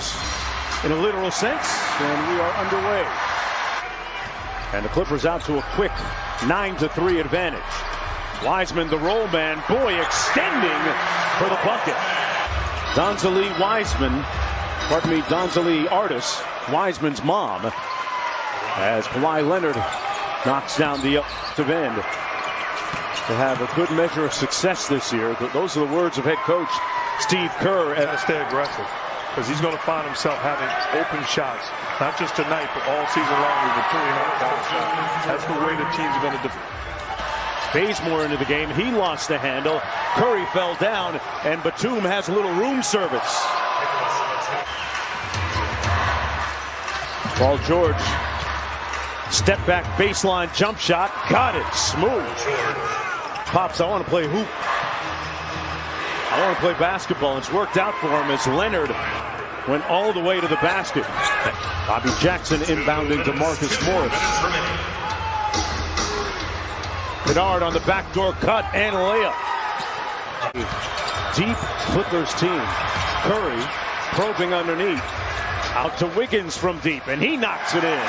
indoors in a literal sense, and we are underway. And the Clippers out to a quick 9-3 advantage. Wiseman, the roll man, boy, extending for the bucket. Donzalee Artis, Wiseman's mom, as Kawhi Leonard knocks down the offensive end to have a good measure of success this year. Those are the words of head coach Steve Kerr. And stay aggressive, because he's going to find himself having open shots, not just tonight, but all season long. With the 3.5 shot. That's the way the team's going to defend. Bazemore into the game. He lost the handle. Curry fell down, and Batum has a little room service. Paul George, step back baseline jump shot, got it, smooth. Pops, I want to play hoop. I want to play basketball. It's worked out for him as Leonard went all the way to the basket. Bobby Jackson inbounding to Marcus Morris. Kennard on the backdoor cut and layup. Deep Clippers team. Curry probing underneath. Out to Wiggins from deep, and he knocks it in.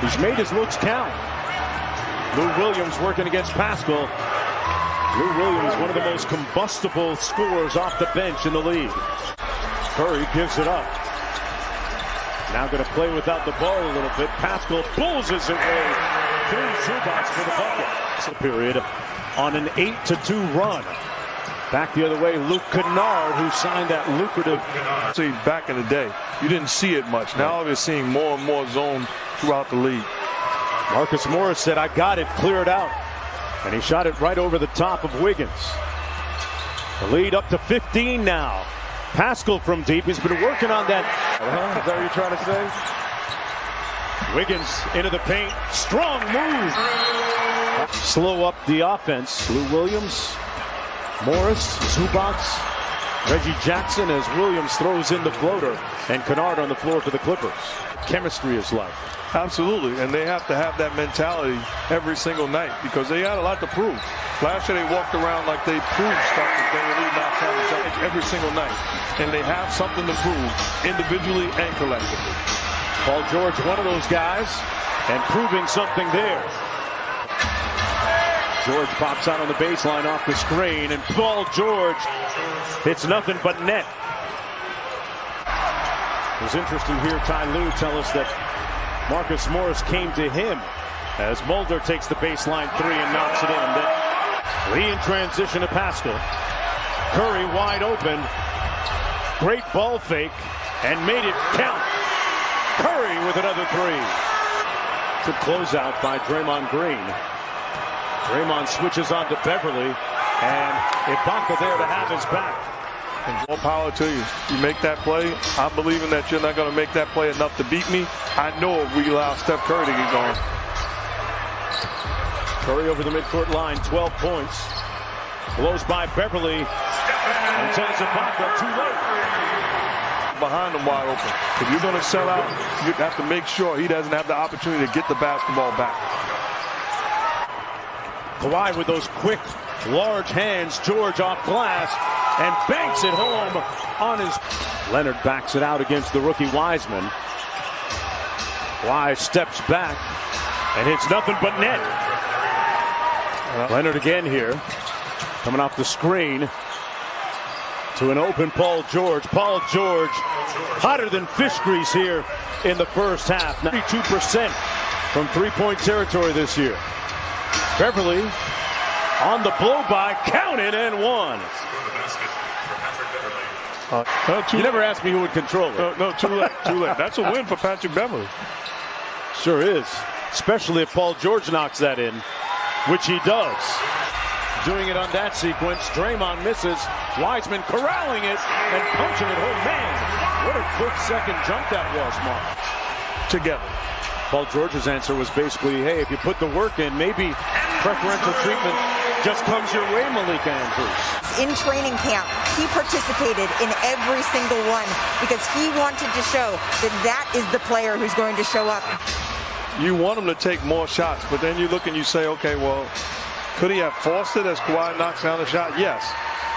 He's made his looks count. Lou Williams working against Pascal. Lou Williams, one of the most combustible scorers off the bench in the league. Curry gives it up. Now going to play without the ball a little bit. Pascal bullses it away through Zubac for the bucket. Period on an 8-2 run. Back the other way, Luke Kennard, who signed that lucrative. See, back in the day, you didn't see it much. Now we're seeing more and more zone throughout the league. Marcus Morris said, I got it, clear it out. And he shot it right over the top of Wiggins. The lead up to 15 now. Pascal from deep. He's been working on that. Is that what you're trying to say? Wiggins into the paint. Strong move. Slow up the offense. Lou Williams, Morris, Zubac, Reggie Jackson as Williams throws in the floater. And Kennard on the floor for the Clippers. Chemistry is left. Absolutely, and they have to have that mentality every single night because they had a lot to prove. Last year they walked around like they proved stuff that they were really not trying to jump every single night. And they have something to prove individually and collectively. Paul George, one of those guys, and proving something there. George pops out on the baseline off the screen, and Paul George hits nothing but net. It was interesting to hear Ty Lue tell us that Marcus Morris came to him as Mulder takes the baseline three and knocks it in. Then Lee in transition to Pascal. Curry wide open. Great ball fake and made it count. Curry with another three. Good closeout by Draymond Green. Draymond switches on to Beverly, and Ibaka there to have his back. And more power to you. You make that play. I'm believing that you're not going to make that play enough to beat me. I know if we allow Steph Curry to get going. Curry over the midcourt line, 12 points. Blows by Beverly. And tells Ibaka too late. Behind him wide open. If you're going to sell out, you have to make sure he doesn't have the opportunity to get the basketball back. Kawhi with those quick, large hands. George off glass. And banks it home on his. Leonard backs it out against the rookie Wiseman. Kawhi steps back and hits nothing but net. Leonard again here. Coming off the screen to an open Paul George. Paul George hotter than fish grease here in the first half. 92% from three-point territory this year. Beverly on the blow-by, counted and one. You never asked me who would control it. No, too late, too late. That's a win for Patrick Beverly. Sure is, especially if Paul George knocks that in, which he does. Doing it on that sequence, Draymond misses. Wiseman corralling it and punching it home. Man, what a quick second jump that was, Mark. Together. Paul George's answer was basically, hey, if you put the work in, maybe preferential treatment just comes your way, Malika Andrews. In training camp, he participated in every single one because he wanted to show that that is the player who's going to show up. You want him to take more shots, but then you look and you say, okay, well, could he have forced it as Kawhi knocks down the shot? Yes,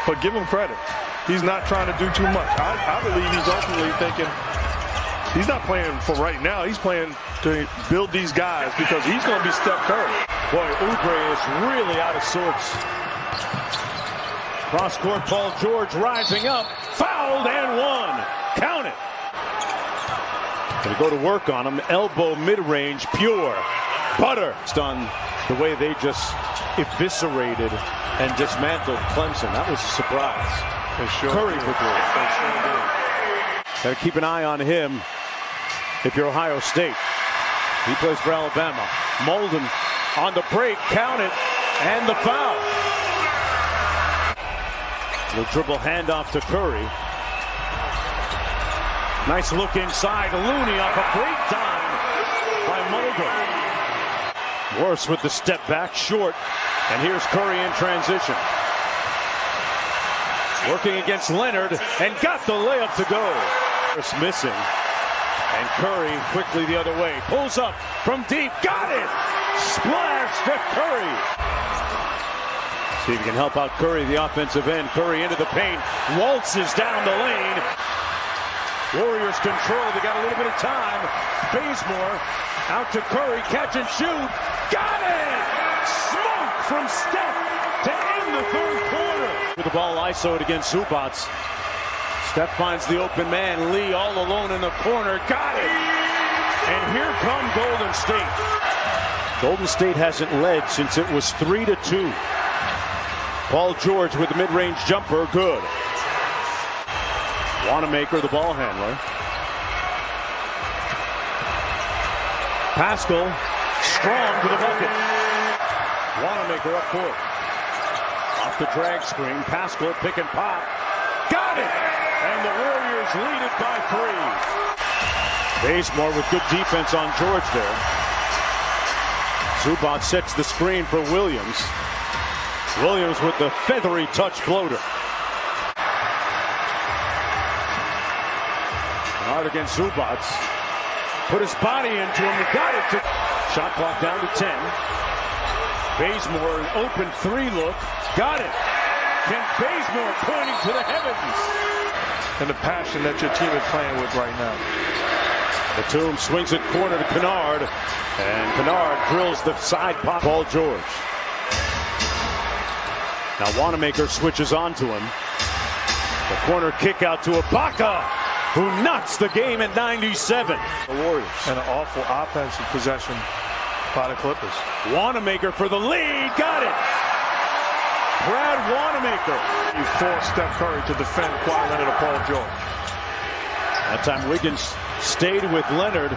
but give him credit. He's not trying to do too much. I believe he's ultimately thinking he's not playing for right now. He's playing to build these guys because he's going to be Steph Curry. Boy, Oubre is really out of sorts. Cross court, Paul George rising up, fouled and one. Count it. Gonna go to work on him. Elbow mid-range, pure. Butter. It's done the way they just eviscerated and dismantled Clemson. That was a surprise. Curry for three. Gotta keep an eye on him if you're Ohio State. He plays for Alabama. Molden on the break, count it, and the foul. The dribble handoff to Curry. Nice look inside. Looney off a great dime by Mulder. Morris with the step back, short. And here's Curry in transition. Working against Leonard and got the layup to go. Morris missing. And Curry quickly the other way. Pulls up from deep. Got it! Splash, Steph Curry. See if he can help out Curry, the offensive end. Curry into the paint. Waltzes down the lane. Warriors control. They got a little bit of time. Bazemore out to Curry. Catch and shoot. Got it! Smoke from Steph to end the third quarter. With the ball isoed against Zubac. Steph finds the open man. Lee all alone in the corner. Got it! And here come Golden State. Golden State hasn't led since it was 3-2. Paul George with the mid-range jumper. Good. Wanamaker, the ball handler. Pascal, strong to the bucket. Wanamaker up court. Off the drag screen. Pascal, pick and pop. Got it! And the Warriors lead it by 3. Bazemore with good defense on George there. Zubac sets the screen for Williams. Williams with the feathery touch floater. Hard against Zubac. Put his body into him. He got it. Shot clock down to 10. Bazemore, an open 3 look. Got it. Can Bazemore pointing to the heavens. And the passion that your team is playing with right now. Batum swings it corner to Kennard. And Kennard drills the side pop. Paul George. Now Wanamaker switches on to him. The corner kick out to Ibaka, who knocks the game at 97. The Warriors. And an awful offensive possession by the Clippers. Wanamaker for the lead. Got it. Brad Wanamaker. You force Steph Curry to defend Kawhi Leonard or Paul George. That time Wiggins stayed with Leonard.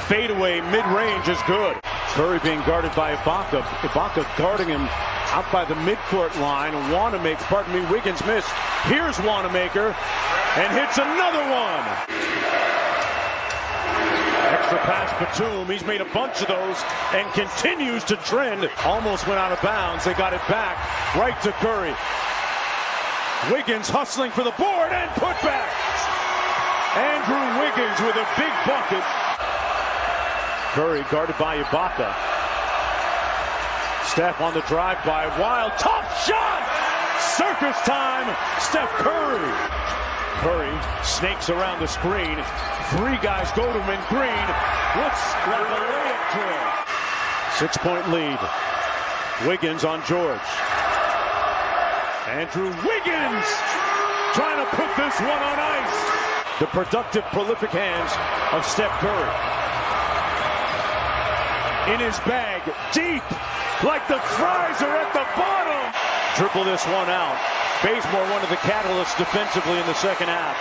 Fadeaway mid-range is good. Curry being guarded by Ibaka. Ibaka guarding him out by the midcourt line. Wiggins missed. Here's Wanamaker and hits another one. Extra pass Batum. He's made a bunch of those and continues to trend. Almost went out of bounds. They got it back right to Curry. Wiggins hustling for the board and put back. Andrew Wiggins with a big bucket. Curry guarded by Ibaka. Steph on the drive by Wild. Tough shot! Circus time! Steph Curry. Curry snakes around the screen. 3 guys go to him in green. Looks like a layup drill. 6-point lead. Wiggins on George. Andrew Wiggins trying to put this one on ice. The productive, prolific hands of Steph Curry. In his bag, deep, like the fries are at the bottom. Dribble this one out. Bazemore, one of the catalysts defensively in the second half.